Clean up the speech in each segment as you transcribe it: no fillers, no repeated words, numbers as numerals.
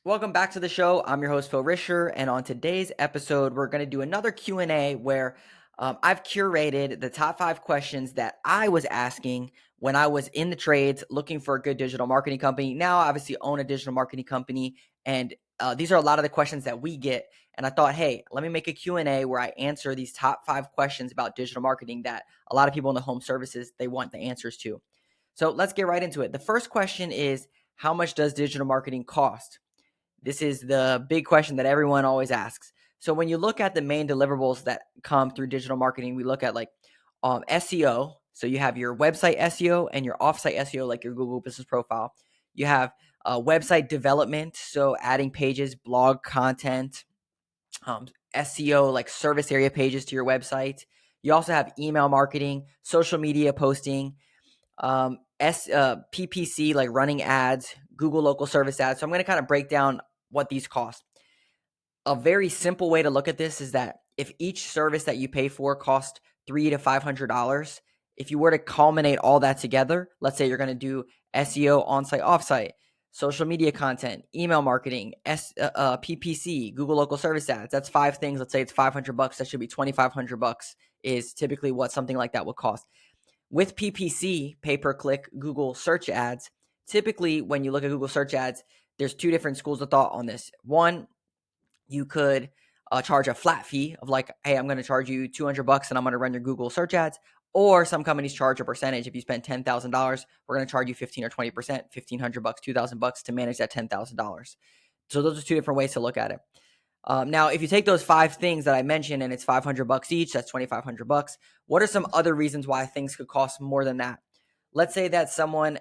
Welcome back to the show. I'm your host Phil Risher, and on today's episode, we're going to do another Q&A where I've curated the top 5 questions that I was asking when I was in the trades looking for a good digital marketing company. Now, I obviously own a digital marketing company, and these are a lot of the questions that we get. And I thought, hey, let me make a Q&A where I answer these top 5 questions about digital marketing that a lot of people in the home services, they want the answers to. So let's get right into it. The first question is, how much does digital marketing cost? This is the big question that everyone always asks. So when you look at the main deliverables that come through digital marketing, we look at like SEO. So you have your website SEO and your offsite SEO, like your Google Business Profile. You have website development, so adding pages, blog content, SEO, like service area pages to your website. You also have email marketing, social media posting, PPC, like running ads, Google local service ads. So I'm going to kind of break down what these cost. A very simple way to look at this is that if each service that you pay for costs $300 to $500, if you were to culminate all that together, let's say you're going to do SEO, on-site, off-site, social media content, email marketing, PPC, Google local service ads. That's 5 things. Let's say it's $500. That should be $2,500 is typically what something like that would cost. With PPC, pay per click Google search ads, typically when you look at Google search ads, there's 2 different schools of thought on this. One, you could charge a flat fee of like, hey, I'm going to charge you $200 and I'm going to run your Google search ads. Or some companies charge a percentage. If you spend $10,000, we're going to charge you 15 or 20%, $1,500, $2,000 to manage that $10,000. So those are 2 different ways to look at it. Now, if you take those 5 things that I mentioned and it's $500 each, that's $2,500. What are some other reasons why things could cost more than that? Let's say that someone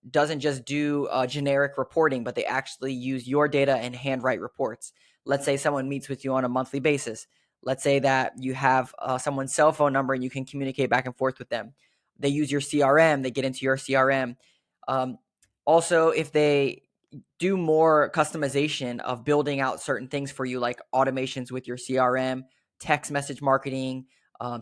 doesn't just do generic reporting, but they actually use your data and handwrite reports. Let's say someone meets with you on a monthly basis. Let's say that you have someone's cell phone number and you can communicate back and forth with them. They use your CRM, they get into your CRM. Um, Also, if they do more customization of building out certain things for you, like automations with your CRM, text message marketing,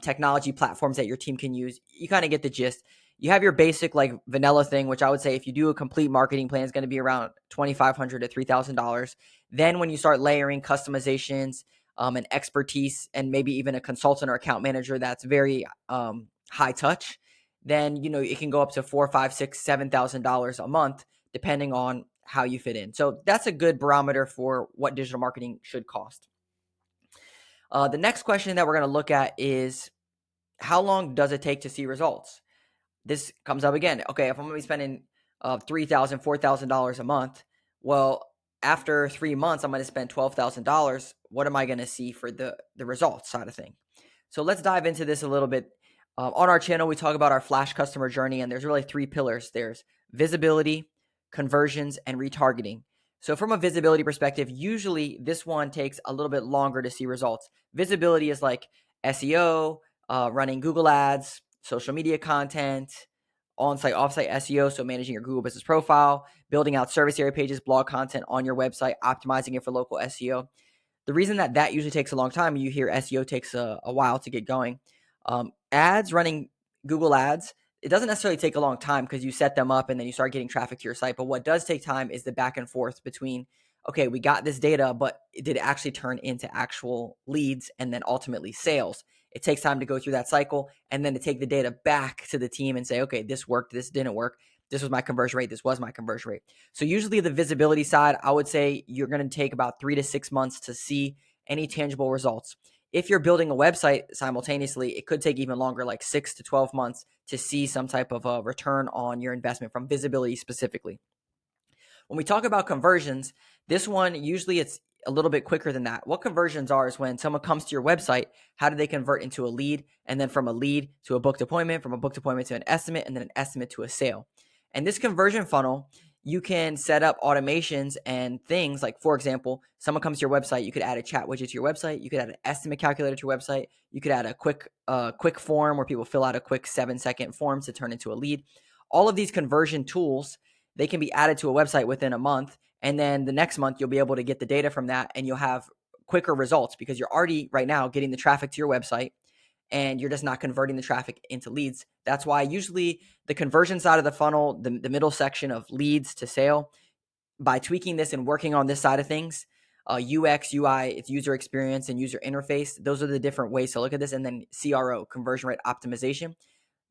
technology platforms that your team can use, you kind of get the gist. You have your basic like vanilla thing, which I would say if you do a complete marketing plan is going to be around $2,500 to $3,000. Then when you start layering customizations and expertise, and maybe even a consultant or account manager that's very high touch, then it can go up to $4, 5, 6, $7,000 a month, depending on how you fit in. So that's a good barometer for what digital marketing should cost. The next question that we're going to look at is, how long does it take to see results? This comes up again. Okay, if I'm going to be spending $3,000, $4,000 a month, well, after 3 months, I'm going to spend $12,000. What am I going to see for the results side of thing? So let's dive into this a little bit. On our channel, we talk about our Flash customer journey, and there's really 3 pillars. There's visibility, conversions, and retargeting. So from a visibility perspective, usually this one takes a little bit longer to see results. Visibility is like SEO, running Google ads, social media content, on-site, off-site SEO, so managing your Google Business Profile, building out service area pages, blog content on your website, optimizing it for local SEO. The reason that usually takes a long time, you hear SEO takes a while to get going. Ads, running Google ads, it doesn't necessarily take a long time because you set them up and then you start getting traffic to your site. But what does take time is the back and forth between, okay, we got this data, but did it actually turn into actual leads and then ultimately sales? It takes time to go through that cycle and then to take the data back to the team and say, okay, this worked, this didn't work. This was my conversion rate. This was my conversion rate. So usually the visibility side, I would say you're going to take about 3 to 6 months to see any tangible results. If you're building a website simultaneously, it could take even longer, like 6 to 12 months to see some type of a return on your investment from visibility specifically. When we talk about conversions, this one, usually it's a little bit quicker than that. What conversions are is when someone comes to your website, how do they convert into a lead? And then from a lead to a booked appointment, from a booked appointment to an estimate, and then an estimate to a sale. And this conversion funnel, you can set up automations and things like, for example, someone comes to your website, you could add a chat widget to your website, you could add an estimate calculator to your website, you could add a quick form where people fill out a quick 7-second form to turn into a lead. All of these conversion tools, they can be added to a website within a month. And then the next month, you'll be able to get the data from that and you'll have quicker results because you're already right now getting the traffic to your website and you're just not converting the traffic into leads. That's why usually the conversion side of the funnel, the middle section of leads to sale, by tweaking this and working on this side of things, UX, UI, it's user experience and user interface. Those are the different ways to look at this. And then CRO, conversion rate optimization.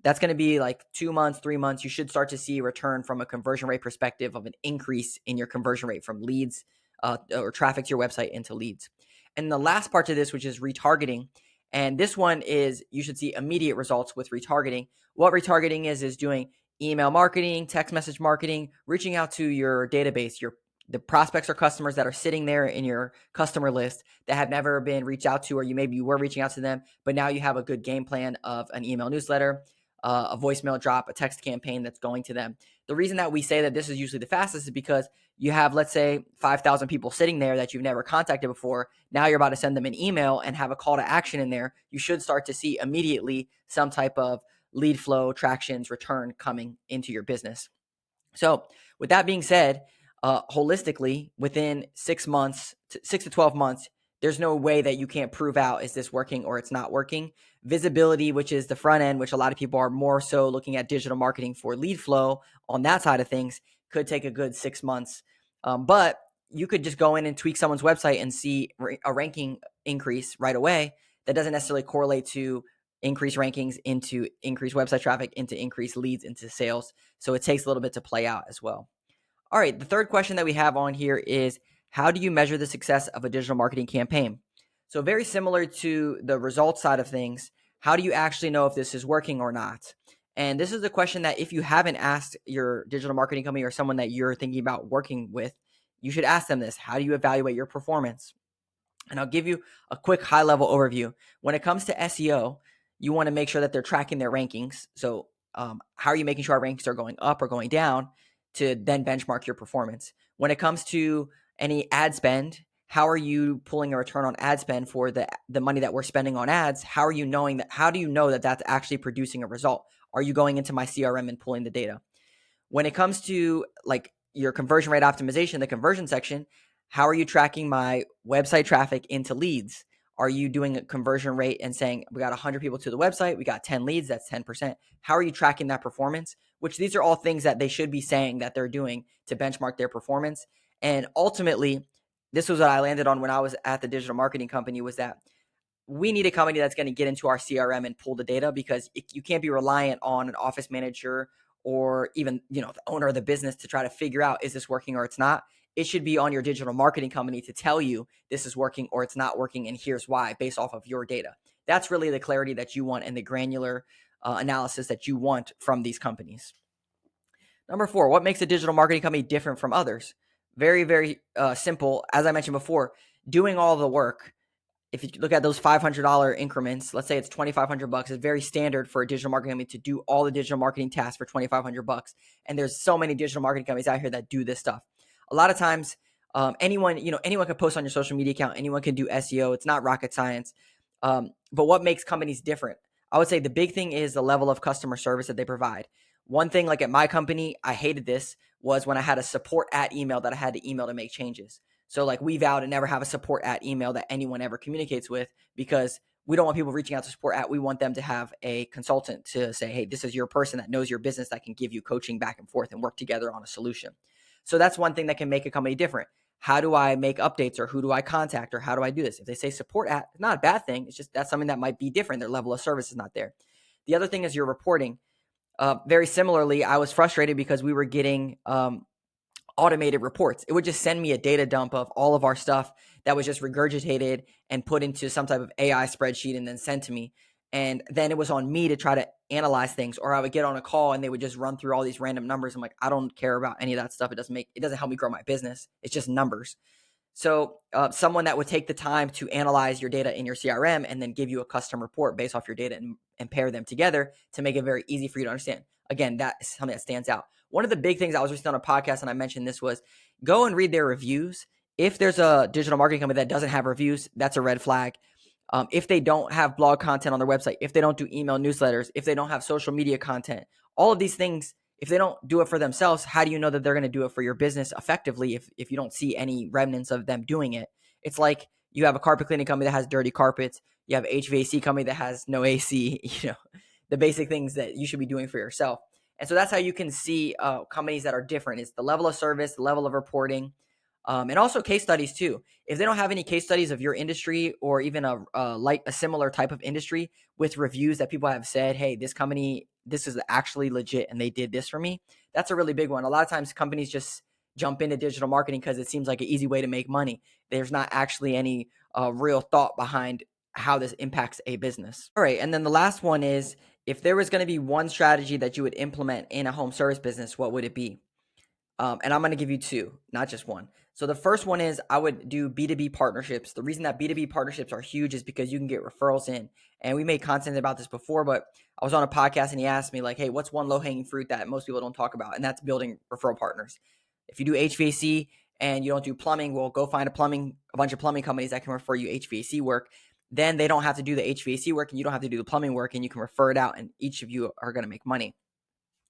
That's going to be like 2 months, 3 months. You should start to see a return from a conversion rate perspective of an increase in your conversion rate from leads or traffic to your website into leads. And the last part to this, which is retargeting. And this one is you should see immediate results with retargeting. What retargeting is doing email marketing, text message marketing, reaching out to your database, the prospects or customers that are sitting there in your customer list that have never been reached out to, or maybe you were reaching out to them, but now you have a good game plan of an email newsletter, a voicemail drop, a text campaign that's going to them. The reason that we say that this is usually the fastest is because you have, let's say, 5,000 people sitting there that you've never contacted before. Now you're about to send them an email and have a call to action in there. You should start to see immediately some type of lead flow, tractions, return coming into your business. So with that being said, holistically, within 6 months, 6 to 12 months, there's no way that you can't prove out, is this working or it's not working. Visibility, which is the front end, which a lot of people are more so looking at digital marketing for lead flow on that side of things, could take a good 6 months. But you could just go in and tweak someone's website and see a ranking increase right away. That doesn't necessarily correlate to increased rankings into increased website traffic, into increased leads, into sales. So it takes a little bit to play out as well. All right, the third question that we have on here is, how do you measure the success of a digital marketing campaign? So very similar to the results side of things, how do you actually know if this is working or not? And this is a question that if you haven't asked your digital marketing company or someone that you're thinking about working with, you should ask them this. How do you evaluate your performance? And I'll give you a quick high level overview. When it comes to SEO, you want to make sure that they're tracking their rankings. So how are you making sure our rankings are going up or going down to then benchmark your performance? When it comes to any ad spend, how are you pulling a return on ad spend for the money that we're spending on ads? How are you knowing that? How do you know that that's actually producing a result? Are you going into my CRM and pulling the data? When it comes to like your conversion rate optimization, the conversion section, how are you tracking my website traffic into leads? Are you doing a conversion rate and saying, we got 100 people to the website, we got 10 leads, that's 10%. How are you tracking that performance? Which these are all things that they should be saying that they're doing to benchmark their performance. And ultimately, this was what I landed on when I was at the digital marketing company, was that we need a company that's going to get into our CRM and pull the data, because you can't be reliant on an office manager or even, the owner of the business to try to figure out, is this working or it's not. It should be on your digital marketing company to tell you this is working or it's not working, and here's why, based off of your data. That's really the clarity that you want and the granular analysis that you want from these companies. Number 4, what makes a digital marketing company different from others? Very, very simple. As I mentioned before, doing all the work. If you look at those $500 increments, let's say it's $2,500. It's very standard for a digital marketing company to do all the digital marketing tasks for $2,500. And there's so many digital marketing companies out here that do this stuff. A lot of times, anyone can post on your social media account. Anyone can do SEO. It's not rocket science. But what makes companies different? I would say the big thing is the level of customer service that they provide. One thing, like at my company, I hated this, was when I had a support at email that I had to email to make changes. So like we vow to never have a support at email that anyone ever communicates with, because we don't want people reaching out to support at. We want them to have a consultant to say, hey, this is your person that knows your business that can give you coaching back and forth and work together on a solution. So that's one thing that can make a company different. How do I make updates, or who do I contact, or how do I do this? If they say support at, it's not a bad thing. It's just that's something that might be different. Their level of service is not there. The other thing is your reporting. Very similarly, I was frustrated because we were getting automated reports. It would just send me a data dump of all of our stuff that was just regurgitated and put into some type of AI spreadsheet and then sent to me. And then it was on me to try to analyze things, or I would get on a call and they would just run through all these random numbers. I'm like, I don't care about any of that stuff. It doesn't help me grow my business. It's just numbers. So someone that would take the time to analyze your data in your CRM and then give you a custom report based off your data and pair them together to make it very easy for you to understand. Again, that is something that stands out. One of the big things I was recently on a podcast and I mentioned this was, go and read their reviews. If there's a digital marketing company that doesn't have reviews, that's a red flag. If they don't have blog content on their website, if they don't do email newsletters, if they don't have social media content, all of these things, if they don't do it for themselves, how do you know that they're going to do it for your business effectively if you don't see any remnants of them doing it? It's like you have a carpet cleaning company that has dirty carpets. You have an HVAC company that has no AC, the basic things that you should be doing for yourself. And so that's how you can see companies that are different. It's the level of service, the level of reporting, and also case studies too. If they don't have any case studies of your industry or even a similar type of industry with reviews that people have said, hey, this company, this is actually legit and they did this for me, that's a really big one. A lot of times companies just jump into digital marketing because it seems like an easy way to make money. There's not actually any real thought behind how this impacts a business. All right. And then the last one is, if there was going to be one strategy that you would implement in a home service business, what would it be? And I'm going to give you two, not just one. So the first one is I would do B2B partnerships. The reason that B2B partnerships are huge is because you can get referrals in. And we made content about this before, but I was on a podcast and he asked me like, hey, what's one low hanging fruit that most people don't talk about? And that's building referral partners. If you do HVAC and you don't do plumbing, well, go find a bunch of plumbing companies that can refer you HVAC work. Then they don't have to do the HVAC work and you don't have to do the plumbing work, and you can refer it out and each of you are going to make money.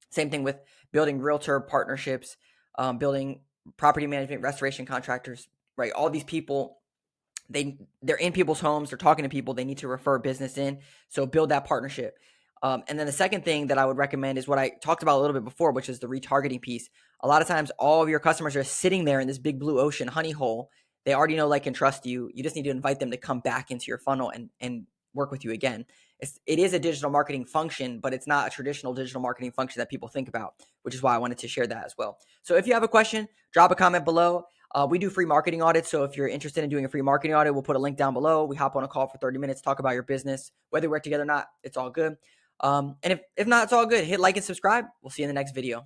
Same thing with building realtor partnerships, building property management, restoration contractors, right? All these people, they're in people's homes, they're talking to people, they need to refer business in. So build that partnership. And then the second thing that I would recommend is what I talked about a little bit before, which is the retargeting piece. A lot of times all of your customers are sitting there in this big blue ocean honey hole. They already know, like, and trust you. You just need to invite them to come back into your funnel and work with you again. It is a digital marketing function, but it's not a traditional digital marketing function that people think about, which is why I wanted to share that as well. So if you have a question, drop a comment below. We do free marketing audits. So if you're interested in doing a free marketing audit, we'll put a link down below. We hop on a call for 30 minutes, talk about your business. Whether we work together or not, it's all good. And if not, it's all good. Hit like and subscribe. We'll see you in the next video.